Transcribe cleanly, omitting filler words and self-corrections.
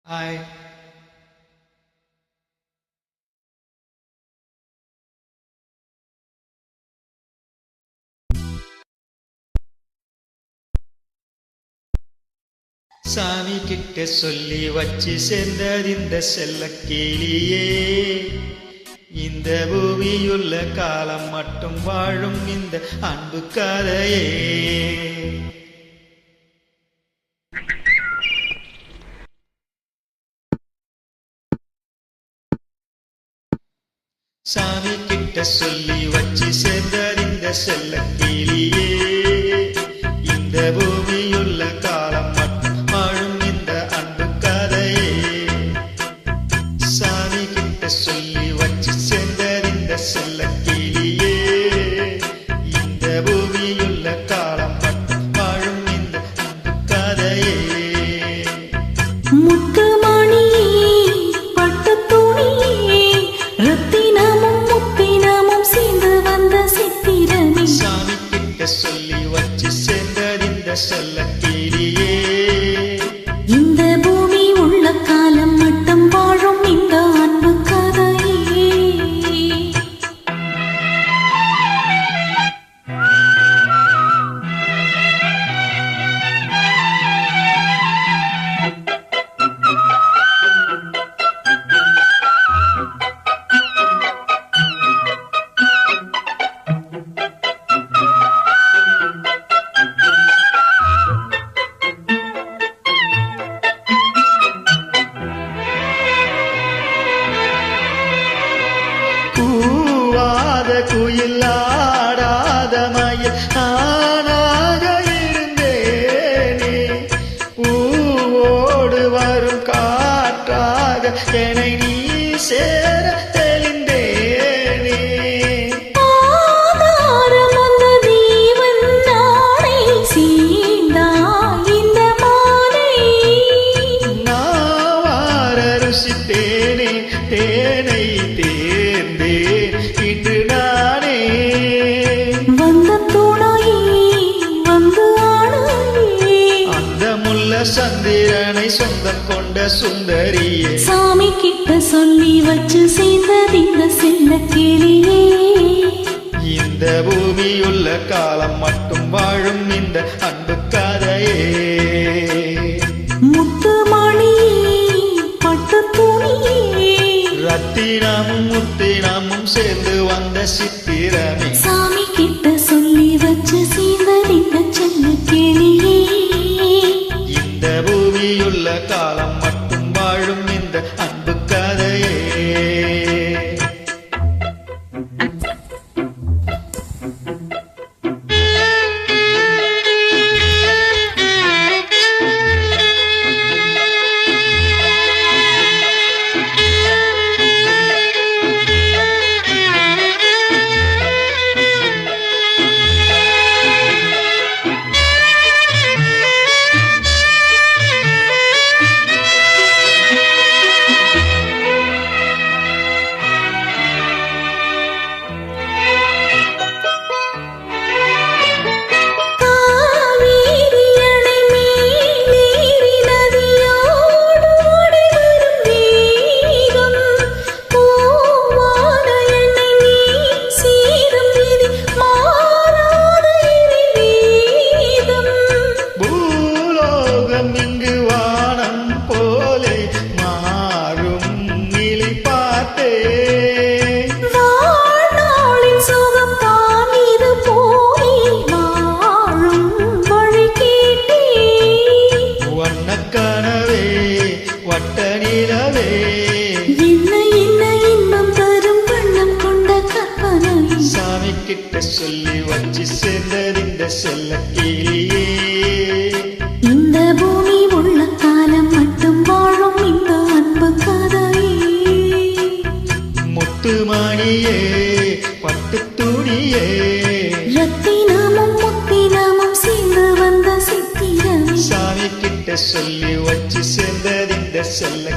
Hi. சாமி கிட்ட சொல்லி வச்சு சேர்ந்தது இந்த செல்ல கிளியே, இந்த பூமியுள்ள காலம் மட்டும் வாழும் இந்த அன்பு கதையே. சாமி கிட்ட சொல்லி வச்சு சேர்ந்தது இந்த செல்ல கிளியே, இந்த பூமியுள்ள காலம் மட்டும் வாழும் இந்த அன்பு கதையே. சாமி கிட்ட சொல்லி வச்சு சேர்ந்தது இந்த செல்ல கிளியே, இந்த பூமியுள்ள காலம் மட்டும் வாழும் இந்த அன்பு கதையே. சொல்லி வச்சு சேர்ந்தது இந்த செல்ல கிளியே, இந்த பூமி உள்ள காலம் மட்டும் வாழும் இந்த அன்பு கதையே. குயில் ஆடாத மயில் நானாக இருந்தேனே, பூவோடு வரும் காற்றாக என்னை நீ சேர தெளிந்தேனே. ருசித்தேனே தேனை தேர்ந்தேன் இன்று நானே, வந்த துணையே வந்து ஆணையே, அந்த முல்ல சந்திரனை சொந்தம் கொண்ட சுந்தரியே. சாமி கிட்ட சொல்லி வச்சு சேர்ந்தது இந்த செல்ல கிளியே, இந்த பூமியுள்ள காலம் மட்டும் வாழும் இந்த அன்பு கதையே. ரத்தினமும் முத்தினமும் சேர்ந்து வந்த சித்திரமே. சாமி கிட்ட சொல்லி வச்சு சேர்ந்தது இந்த செல்ல கிளியே, இந்த பூமியுள்ள காலம் மட்டும் வாழும் இந்த அன்பு கதையே. கனவே வட்ட நிலவே, என்ன என்ன இன்பம் தரும் வண்ணம் கொண்ட கற்பனை. சாமி கிட்ட சொல்லி வச்சு சேர்ந்தது இந்த செல்ல கிளியே, இந்த பூமி உள்ள காலம் மட்டும் வாழும் இந்த அன்பு கதையே. முத்துமணியே பட்டு துணியே, ரத்தினமும் முத்தினமும் சேர்ந்து வந்த சித்திரமே. சாமி கிட்ட சொல்லி வச்சு சேர்ந்தது இந்த செல்ல